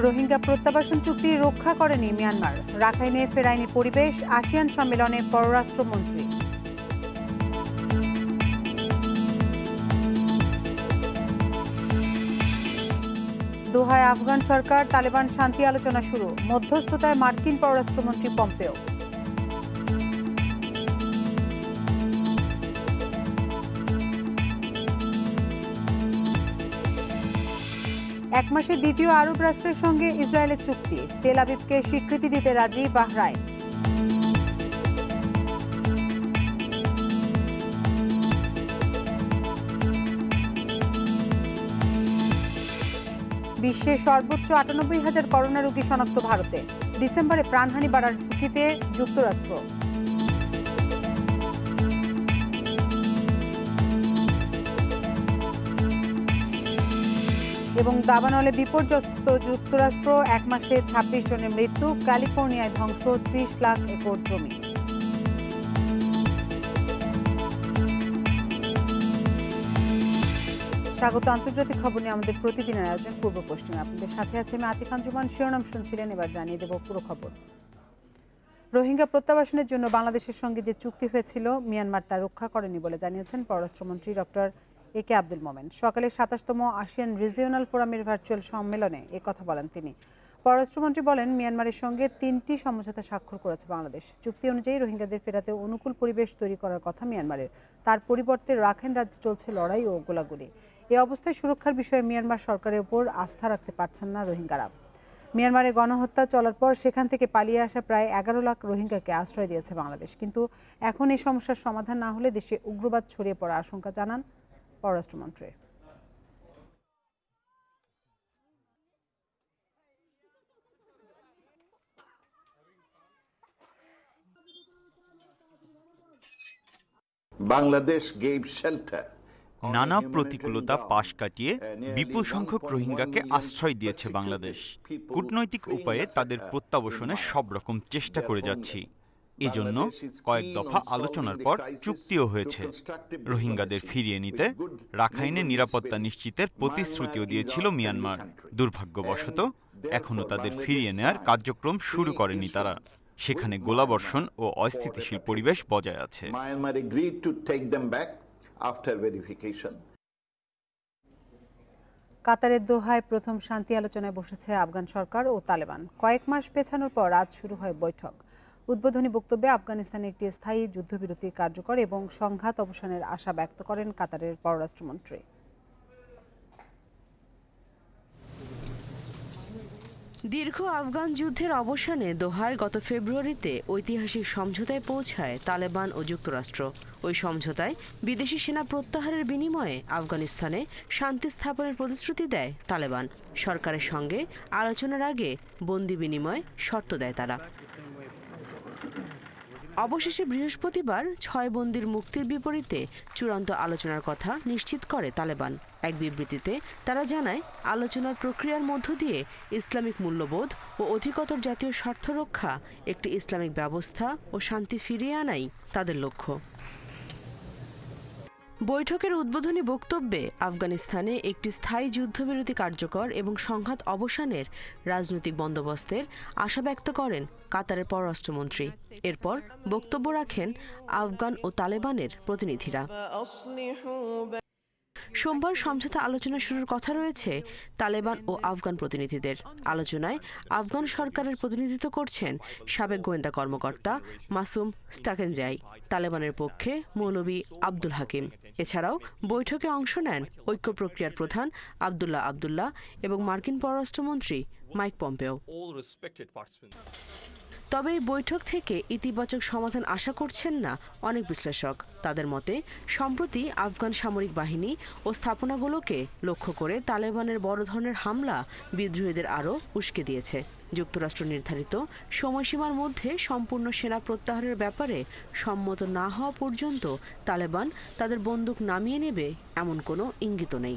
রোহিঙ্গা প্রত্যাবাসন চুক্তি রক্ষা করেনি মিয়ানমার, রাখাইনে ফেরায়নি পরিবেশ, আসিয়ান সম্মেলনে পররাষ্ট্রমন্ত্রী। দোহায় আফগান সরকার তালেবান শান্তি আলোচনা শুরু, মধ্যস্থতায় মার্কিন পররাষ্ট্রমন্ত্রী পম্পেও। এক মাসে দ্বিতীয় আরব রাষ্ট্রের সঙ্গে ইসরায়েলের চুক্তি, তেল আবিবকে স্বীকৃতি দিতে রাজি বাহরাইন। বিশ্বের সর্বোচ্চ ৯৮,০০০ করোনা রোগী শনাক্ত ভারতে, ডিসেম্বরে প্রাণহানি বাড়ার ঝুঁকিতে যুক্তরাষ্ট্র। এবং দাবানলে বিপর্যস্ত যুক্তরাষ্ট্র, এক মাসে ২৬ জনের মৃত্যু, ক্যালিফোর্নিয়ায় ধ্বংস ৩০ লাখ একর জমি। স্বাগত আন্তর্জাতিক খবর নিয়ে আমাদের প্রতিদিনের আয়োজন পূর্ব পশ্চিমে। আপনাদের সাথে আছে আমি আতিক আঞ্জুমান। শিরোনাম শুনছিলেন, এবার জানিয়ে দেব পুরো খবর। রোহিঙ্গা প্রত্যাবাসনের জন্য বাংলাদেশের সঙ্গে যে চুক্তি হয়েছিল, মিয়ানমার তা রক্ষা করেনি বলে জানিয়েছেন পররাষ্ট্রমন্ত্রী ডক্টর একে আব্দুল মোমেন। সকালে ২৭তম আসিয়ান রিজিওনাল ফোরামের ভার্চুয়াল সম্মেলনে কথা বলেন তিনি। পররাষ্ট্রমন্ত্রী বলেন, মিয়ানমারের সঙ্গে ৩টি সমঝোতা স্বাক্ষর করেছে বাংলাদেশ। চুক্তি অনুযায়ী রোহিঙ্গাদের ফেরাতে অনুকূল পরিবেশ তৈরি করার কথা মিয়ানমারের। তার পরিবর্তে রাখাইন রাজ্যে চলছে লড়াই ও গোলাগুলি। এই অবস্থায় সুরক্ষার বিষয়ে মিয়ানমার সরকারের উপর আস্থা রাখতে পারছেন না রোহিঙ্গারা। মিয়ানমারে গণহত্যা চলার পর সেখান থেকে পালিয়ে আসা প্রায় ১১ লাখ রোহিঙ্গাকে আশ্রয় দিয়েছে বাংলাদেশ। কিন্তু এখন এই সমস্যার সমাধান না হলে দেশে উগ্রবাদ ছড়িয়ে পড়ার আশঙ্কা জানান পররাষ্ট্রমন্ত্রী। Bangladesh gave shelter. নানা প্রতিকূলতা পাশ কাটিয়ে বিপুল সংখ্যক রোহিঙ্গাকে আশ্রয় দিয়েছে বাংলাদেশ। কূটনৈতিক উপায়ে তাদের প্রত্যাবাসনের সব রকম চেষ্টা করে যাচ্ছি। এজন্য কয়েক দফা আলোচনার পর চুক্তিও হয়েছে। রোহিঙ্গাদের ফিরিয়ে নিতে রাখাইনে নিরাপত্তা নিশ্চিতের প্রতিশ্রুতিও দিয়েছিল মিয়ানমার। দুর্ভাগ্যবশত এখনও তাদের ফিরিয়ে নেয়ার কার্যক্রম শুরু করেনি তারা। সেখানে গোলাবর্ষণ ও অস্থিতিশীল পরিবেশ বজায় আছে। কাতারের দোহায় প্রথম শান্তি আলোচনায় বসেছে আফগান সরকার ও তালেবান। কয়েক মাস পেছানোর পর আজ শুরু হয় বৈঠক। উদ্বোধনী বক্তব্যে আফগানিস্তানে একটি স্থায়ী যুদ্ধবিরতি কার্যকর এবং সংঘাত অবসানের আশা ব্যক্ত করেন কাতারের পররাষ্ট্রমন্ত্রী। দীর্ঘ আফগান যুদ্ধের অবসানে দোহায় গত ফেব্রুয়ারিতে ঐতিহাসিক সমঝোতায় পৌঁছায় তালেবান ও যুক্তরাষ্ট্র। ওই সমঝোতায় বিদেশি সেনা প্রত্যাহারের বিনিময়ে আফগানিস্তানে শান্তি স্থাপনের প্রতিশ্রুতি দেয় তালেবান। সরকারের সঙ্গে আলোচনার আগে বন্দি বিনিময় শর্ত দেয় তারা। অবশেষে বৃহস্পতিবার ৬ বন্দির মুক্তির বিপরীতে চূড়ান্ত আলোচনার কথা নিশ্চিত করে তালেবান। এক বিবৃতিতে তারা জানায়, আলোচনার প্রক্রিয়ার মধ্য দিয়ে ইসলামিক মূল্যবোধ ও অধিকতর জাতীয় স্বার্থ রক্ষা, একটি ইসলামিক ব্যবস্থা ও শান্তি ফিরিয়ে আনাই তাদের লক্ষ্য। বৈঠকের উদ্বোধনী বক্তব্যে আফগানিস্তানে একটি স্থায়ী যুদ্ধবিরতি কার্যকর এবং সংঘাত অবসানের রাজনৈতিক বন্দোবস্তের আশা ব্যক্ত করেন কাতারের পররাষ্ট্রমন্ত্রী। এরপর বক্তব্য রাখেন আফগান ও তালেবানের প্রতিনিধিরা। সোমবার সমঝোতা আলোচনা শুরুর কথা রয়েছে তালেবান ও আফগান প্রতিনিধিদের। আলোচনায় আফগান সরকারের প্রতিনিধিত্ব করছেন সাবেক গোয়েন্দা কর্মকর্তা মাসুম স্টাকেনজাই, তালেবানের পক্ষে মৌলভী আব্দুল হাকিম। এছাড়াও বৈঠকে অংশ নেন ঐক্য প্রক্রিয়ার প্রধান আবদুল্লাহ এবং মার্কিন পররাষ্ট্রমন্ত্রী মাইক পম্পেও। তবে এই বৈঠক থেকে ইতিবাচক সমাধান আশা করছেন না অনেক বিশ্লেষক। তাদের মতে, সম্প্রতি আফগান সামরিক বাহিনী ও স্থাপনাগুলোকে লক্ষ্য করে তালেবানের বড় ধরনের হামলা বিদ্রোহীদের আরও উস্কে দিয়েছে। যুক্তরাষ্ট্র নির্ধারিত সময়সীমার মধ্যে সম্পূর্ণ সেনা প্রত্যাহারের ব্যাপারে সম্মত না হওয়া পর্যন্ত তালেবান তাদের বন্দুক নামিয়ে নেবে এমন কোনো ইঙ্গিত নেই।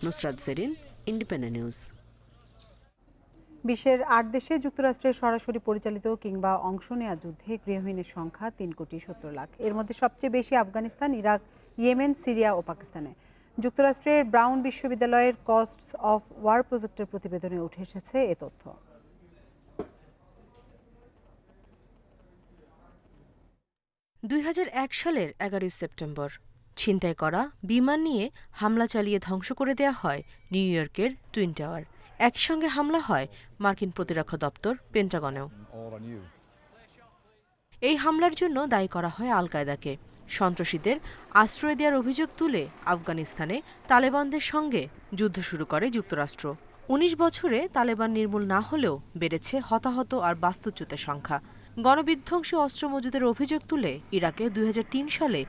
Nusrat Jerin, independent news. বিশ্বের ৮ দেশে যুক্তরাষ্ট্রের সরাসরি পরিচালিত কিংবা অংশ নেয়া যুদ্ধে গৃহহীনের সংখ্যা ৩,৭০,০০,০০০। এর মধ্যে সবচেয়ে বেশি আফগানিস্তান, ইরাক, ইয়েমেন, সিরিয়া ও পাকিস্তানে। যুক্তরাষ্ট্রের ব্রাউন বিশ্ববিদ্যালয়ের কস্টস অফ ওয়ার প্রজেক্টের প্রতিবেদনে উঠে এসেছে এ তথ্য। 2001 সালের 11 সেপ্টেম্বর ছিনতাই করা বিমান নিয়ে হামলা চালিয়ে ধ্বংস করে দেয়া হয় নিউ ইয়র্কের টুইন টাওয়ার। একই সঙ্গে হামলা হয় মার্কিন প্রতিরক্ষা দপ্তর পেন্টাগনেও। এই হামলার জন্য দায়ী করা হয় আল কায়দাকে। সন্ত্রাসীদের আশ্রয় দেওয়ার অভিযোগ তুলে আফগানিস্তানে তালেবানদের সঙ্গে যুদ্ধ শুরু করে যুক্তরাষ্ট্র। 19 বছরে তালেবান নির্মূল না হলেও বেড়েছে হতাহত আর বাস্তুচ্যুতের সংখ্যা। গণবিধ্বংসী অস্ত্র মজুদের অভিযোগ তুলে ইরাকে 2003 সালে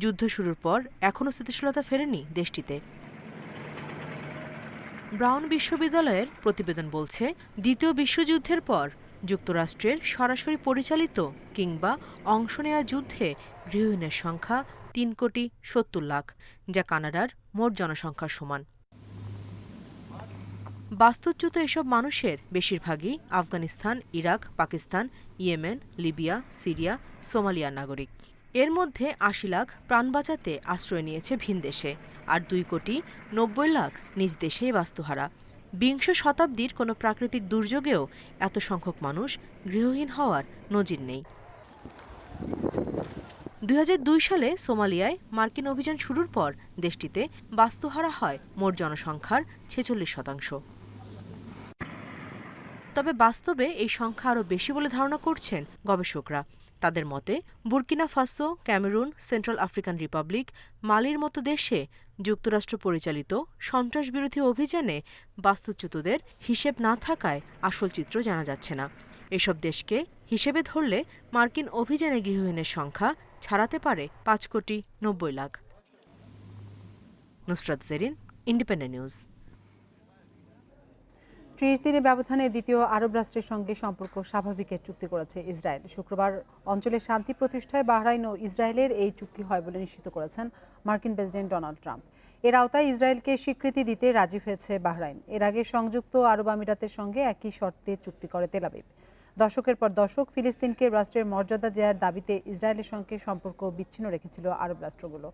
যুদ্ধ শুরুর পর এখনও স্থিতিশীলতা ফেরেনি দেশটিতে। ব্রাউন বিশ্ববিদ্যালয়ের প্রতিবেদন বলছে, দ্বিতীয় বিশ্বযুদ্ধের পর যুক্তরাষ্ট্রের সরাসরি পরিচালিত কিংবা অংশ নেয়া যুদ্ধে গৃহহীনের সংখ্যা 3,70,00,000, যা কানাডার মোট জনসংখ্যার সমান। বাস্তুচ্যুত এসব মানুষের বেশিরভাগই Afghanistan, Iraq, Pakistan, Yemen, Libya, Syria, সোমালিয়ার নাগরিক। এর মধ্যে 80 লাখ প্রাণ বাঁচাতে আশ্রয় নিয়েছে ভিনদেশে, আর 2,90,00,000 নিজ দেশেই বাস্তুহারা। বিংশ শতাব্দীর কোনো প্রাকৃতিক দুর্যোগেও এত সংখ্যক মানুষ গৃহহীন হওয়ার নজির নেই। 2002 সালে সোমালিয়ায় মার্কিন অভিযান শুরুর পর দেশটিতে বাস্তুহারা হয় মোট জনসংখ্যার 46%। তবে বাস্তবে এই সংখ্যা আরও বেশি বলে ধারণা করছেন গবেষকরা। তাদের মতে, Burkina Faso, Cameroon, Central African Republic, মালির মতো দেশে যুক্তরাষ্ট্র পরিচালিত সন্ত্রাসবিরোধী অভিযানে বাস্তুচ্যুতদের হিসেব না থাকায় আসল চিত্র জানা যাচ্ছে না। এসব দেশকে হিসেবে ধরলে মার্কিন অভিযানে গৃহহীনের সংখ্যা ছাড়াতে পারে 5,90,00,000। Nusrat Jerin, independent news. 30 দিনের ব্যবধানে দ্বিতীয় আরব রাষ্ট্রের সঙ্গে সম্পর্ক স্বাভাবিকের চুক্তি করেছে ইসরায়েল। শুক্রবার অঞ্চলে শান্তি প্রতিষ্ঠায় বাহরাইন ও ইসরায়েলের এই চুক্তি হয় বলে নিশ্চিত করেছেন মার্কিন প্রেসিডেন্ট ডোনাল্ড ট্রাম্প। এর আওতায় ইসরায়েলকে স্বীকৃতি দিতে রাজি হয়েছে বাহরাইন। এর আগে সংযুক্ত আরব আমিরাতের সঙ্গে একই শর্তে চুক্তি করে তেল আবিব। দশকের পর দশক ফিলিস্তিনকে রাষ্ট্রের মর্যাদা দেওয়ার দাবিতে ইসরায়েলের সঙ্গে সম্পর্ক বিচ্ছিন্ন রেখেছিল আরব রাষ্ট্রগুলো।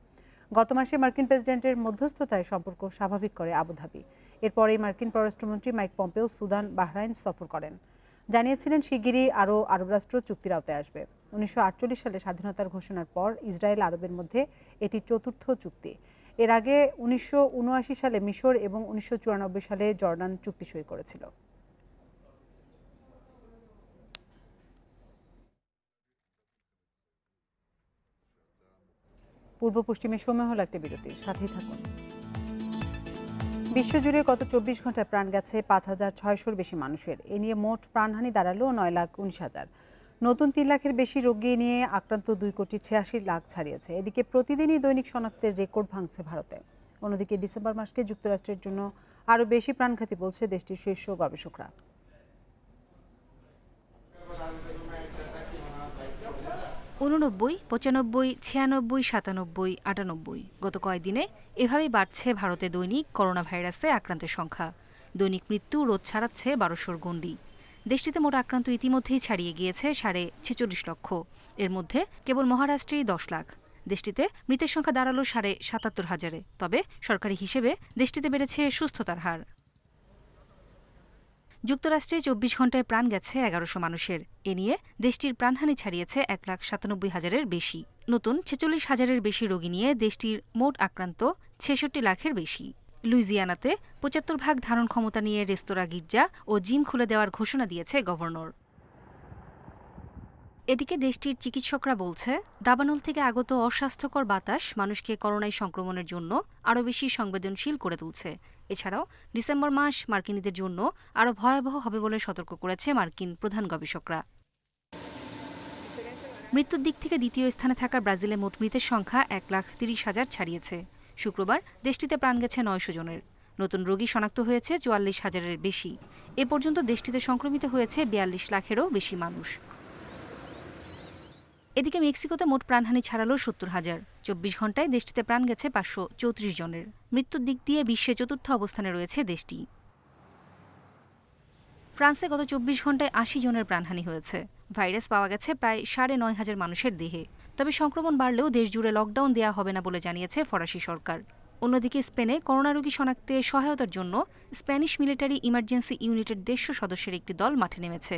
গত মাসে মার্কিন প্রেসিডেন্টের মধ্যস্থতায় সম্পর্ক স্বাভাবিক করে আবুধাবি। এরপরেই মার্কিন পররাষ্ট্রমন্ত্রী মাইক পম্পেও সুদান, বাহরাইন সফর করেন। জানিয়েছিলেন শিগগিরই আরও আরব রাষ্ট্র চুক্তির আওতায় আসবে। 1948 সালে স্বাধীনতার ঘোষণার পর ইসরায়েল আরবের মধ্যে এটি চতুর্থ চুক্তি। এর আগে 1979 সালে মিশর এবং 1994 সালে জর্ডান চুক্তি সই করেছিল। পূর্ব পশ্চিমে সময় হলো একটা বিরতির, সাথেই থাকুন। বিশ্বজুড়ে গত 24 ঘন্টায় প্রাণ গেছে 5,600-র বেশি মানুষের। এ নিয়ে মোট প্রাণহানি দাঁড়ালো 9,19,000। নতুন 3 লাখের বেশি রোগী নিয়ে আক্রান্ত 2,86,00,000 ছাড়িয়েছে। এদিকে প্রতিদিনই দৈনিক শনাক্তের রেকর্ড ভাঙছে ভারতে। অন্যদিকে ডিসেম্বর মাসকে যুক্তরাষ্ট্রের জন্য আরও বেশি প্রাণঘাতী বলছে দেশটির শীর্ষ গবেষকরা। 89, 95, 96, 97, 98 গত কয়েকদিনে এভাবেই বাড়ছে ভারতে দৈনিক করোনা ভাইরাসে আক্রান্তের সংখ্যা। দৈনিক মৃত্যু রোধ ছাড়াচ্ছে 1200-র গণ্ডি। দেশটিতে মোট আক্রান্ত ইতিমধ্যেই ছাড়িয়ে গিয়েছে 46.5 লক্ষ। এর মধ্যে কেবল মহারাষ্ট্রেই 10 লাখ। দেশটিতে মৃতের সংখ্যা দাঁড়ালো 77,500-এ। তবে সরকারি হিসেবে দেশটিতে বেড়েছে সুস্থতার হার। যুক্তরাষ্ট্রে 24 ঘন্টায় প্রাণ গেছে 1100 মানুষের। এ নিয়ে দেশটির প্রাণহানি ছাড়িয়েছে 1,97,000-এর বেশি। নতুন 46,000-এর বেশি রোগী নিয়ে দেশটির মোট আক্রান্ত 66 লাখের বেশি। লুইজিয়ানাতে 75% ধারণ ক্ষমতা নিয়ে রেস্তোরাঁ, গির্জা ও জিম খুলে দেওয়ার ঘোষণা দিয়েছে গভর্নর। এদিকে দেশটির চিকিৎসকরা বলছে, দাবানল থেকে আগত অস্বাস্থ্যকর বাতাস মানুষকে করোনায় সংক্রমণের জন্য আরও বেশি সংবেদনশীল করে তুলছে। এছাড়াও ডিসেম্বর মাস মার্কিনীদের জন্য আরও ভয়াবহ হবে বলে সতর্ক করেছে মার্কিন প্রধান গবেষকরা। মৃত্যুর দিক থেকে দ্বিতীয় স্থানে থাকা ব্রাজিলে মোট মৃতের সংখ্যা 1,30,000 ছাড়িয়েছে। শুক্রবার দেশটিতে প্রাণ গেছে 900 জনের। নতুন রোগী শনাক্ত হয়েছে 44,000-এর বেশি। এ পর্যন্ত দেশটিতে সংক্রমিত হয়েছে 42 লাখেরও বেশি মানুষ। এদিকে মেক্সিকোতে মোট প্রাণহানি ছাড়ালো 70,000। 24 ঘন্টায় দেশটিতে প্রাণ গেছে 534 জনের। মৃত্যুর দিক দিয়ে বিশ্বে চতুর্থ অবস্থানে রয়েছে দেশটি। ফ্রান্সে গত 24 ঘন্টায় 80 জনের প্রাণহানি হয়েছে। ভাইরাস পাওয়া গেছে প্রায় 9,500 মানুষের দেহে। তবে সংক্রমণ বাড়লেও দেশজুড়ে লকডাউন দেওয়া হবে না বলে জানিয়েছে ফরাসি সরকার। অন্যদিকে স্পেনে করোনা রোগী শনাক্তে সহায়তার জন্য স্প্যানিশ মিলিটারি ইমার্জেন্সি ইউনিটের 150 সদস্যের একটি দল মাঠে নেমেছে।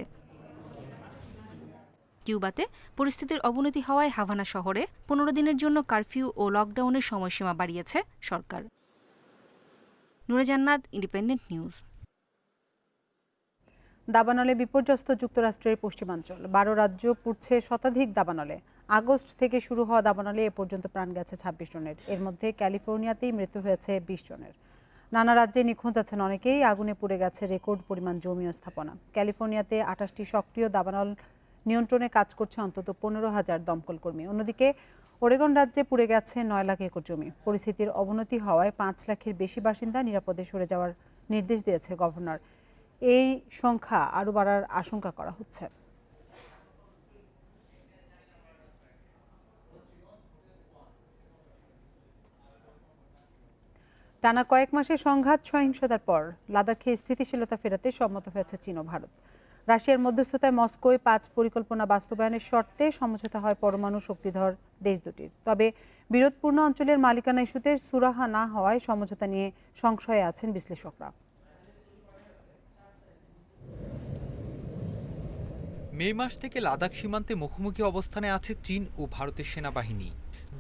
কিউবাতে পরিস্থিতির অবনতি হওয়ায় হাভানা শহরে 15 দিনের জন্য কারফিউ ও লকডাউনের সময়সীমা বাড়িয়েছে সরকার। নূরে জান্নাত, ইন্ডিপেন্ডেন্ট নিউজ। দাবানলে বিপর্যস্ত যুক্তরাষ্ট্রের পশ্চিমাঞ্চল, 12 রাজ্য পুড়ছে শতাধিক দাবানলে। আগস্ট থেকে শুরু হওয়া দাবানলে এ পর্যন্ত প্রাণ গেছে 26 জনের। এর মধ্যে ক্যালিফোর্নিয়াতেই মৃত্যু হয়েছে 20 জনের। নানা রাজ্যে নিখোঁজ আছেন অনেকেই। আগুনে পুড়ে গেছে রেকর্ড পরিমাণ জমি ও স্থাপনা। ক্যালিফোর্নিয়াতে 28টি সক্রিয় দাবানল নিয়ন্ত্রণে কাজ করছে অন্তত 15,000 দমকল কর্মী। অন্যদিকে ওরেগন রাজ্যে পুড়ে গেছে 9 লাখ একর জমি। পরিস্থিতির অবনতি হওয়ায় 5 লাখের বেশি বাসিন্দা নিরাপদে সরে যাওয়ার নির্দেশ দিয়েছে গভর্নর। এই সংখ্যা আরও বাড়ার আশঙ্কা করা হচ্ছে। টানা কয়েক মাসের সংঘাত সহিংসতার পর লাদাখে স্থিতিশীলতা ফেরাতে সম্মত হয়েছে চীন ও ভারত। রাশিয়ার মধ্যস্থতায় মস্কোয় 5 পরিকল্পনা বাস্তবায়নের শর্তে সমঝোতা হয় পরমাণু শক্তিধর দেশ দুটির। তবে বিরোধপূর্ণ অঞ্চলের মালিকানা ইস্যুতে সুরাহা না হওয়ায় সমঝোতা নিয়ে সংশয়ে আছেন বিশ্লেষকরা। মে মাস থেকে লাদাখ সীমান্তে মুখোমুখি অবস্থানে আছে চীন ও ভারতের সেনাবাহিনী।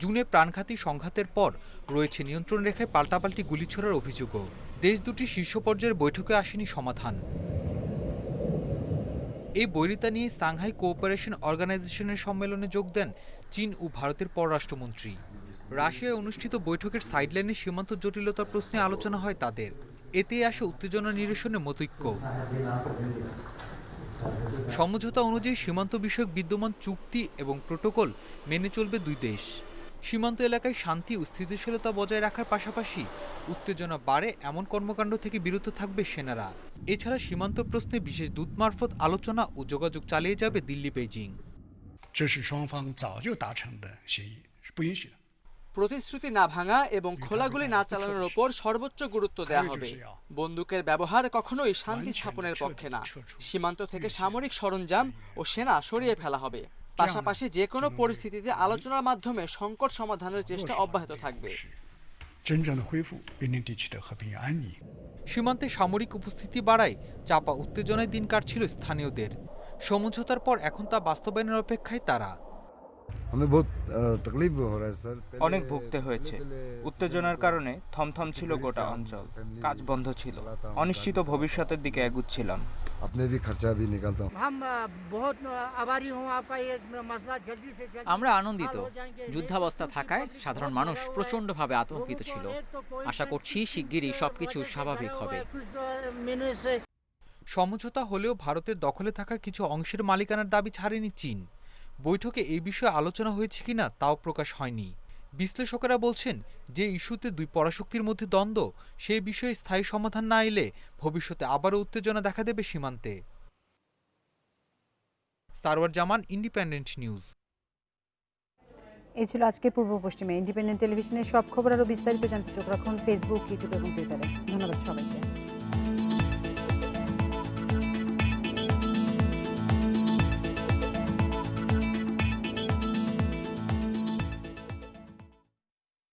জুনে প্রাণঘাতী সংঘাতের পর রয়েছে নিয়ন্ত্রণ রেখায় পাল্টাপাল্টি গুলি ছোড়ার অভিযোগও। দেশ দুটি শীর্ষ পর্যায়ের বৈঠকে আসেনি সমাধান। এই বৈরিতা নিয়ে সাংহাই কোঅপারেশন অর্গানাইজেশনের সম্মেলনে যোগ দেন চীন ও ভারতের পররাষ্ট্রমন্ত্রী। রাশিয়ায় অনুষ্ঠিত বৈঠকের সাইডলাইনে সীমান্ত জটিলতার প্রশ্নে আলোচনা হয় তাদের। এতে আসে উত্তেজনা নিরসনে মতৈক্য। সমঝোতা অনুযায়ী সীমান্ত বিষয়ক বিদ্যমান চুক্তি এবং প্রোটোকল মেনে চলবে দুই দেশ। সীমান্ত এলাকায় শান্তি ও স্থিতিশীলতা বজায় রাখার পাশাপাশি উত্তেজনা বাড়ে এমন কর্মকাণ্ড থেকে বিরত থাকবে সেনারা। এছাড়া সীমান্ত প্রশ্নে বিশেষ দূত মারফত আলোচনা ও যোগাযোগ চালিয়ে যাবে দিল্লি বেইজিং। প্রতিশ্রুতি না ভাঙা এবং খোলাগুলি না চালানোর ওপর সর্বোচ্চ গুরুত্ব দেওয়া হবে। বন্দুকের ব্যবহার কখনোই শান্তি স্থাপনের পক্ষে না। সীমান্ত থেকে সামরিক সরঞ্জাম ও সেনা সরিয়ে ফেলা হবে। পাশাপাশি যে কোনো পরিস্থিতিতে আলোচনার মাধ্যমে সংকট সমাধানের চেষ্টা অব্যাহত থাকবে। সীমান্তে সামরিক উপস্থিতি বাড়ায় চাপা উত্তেজনায় দিন কাটছিল স্থানীয়দের। সমঝোতার পর এখন তা বাস্তবায়নের অপেক্ষায় তারা। অনেক ভুগতে হয়েছে। উত্তেজনার কারণে থমথম ছিল গোটা অঞ্চল, কাজ বন্ধ ছিল, অনিশ্চিত ভবিষ্যতের দিকে এগুচ্ছিলাম। আমরা আনন্দিত। যুদ্ধাবস্থা থাকায় সাধারণ মানুষ প্রচণ্ডভাবে আতঙ্কিত ছিল। আশা করছি শিগগিরই সবকিছু স্বাভাবিক হবে। সমঝোতা হলেও ভারতের দখলে থাকা কিছু অংশের মালিকানার দাবি ছাড়েনি চীন। বৈঠকে এই বিষয়ে আলোচনা হয়েছে কিনা তাও প্রকাশ হয়নি। বিশ্লেষকেরা বলছেন, যে ইস্যুতে দুই পরাশক্তির মধ্যে দ্বন্দ্ব, সেই বিষয়ে স্থায়ী সমাধান না এলে ভবিষ্যতে আবারও উত্তেজনা দেখা দেবে সীমান্তে। সারওয়ার জামান, ইন্ডিপেন্ডেন্ট নিউজ। এই ছিল আজকের পূর্ব পশ্চিমে। ইন্ডিপেন্ডেন্ট টেলিভিশনের সব খবর আরও বিস্তারিত জানতে চোখ রাখুন ফেসবুক, ইউটিউব এবং টুইটারে। ধন্যবাদ সবাইকে।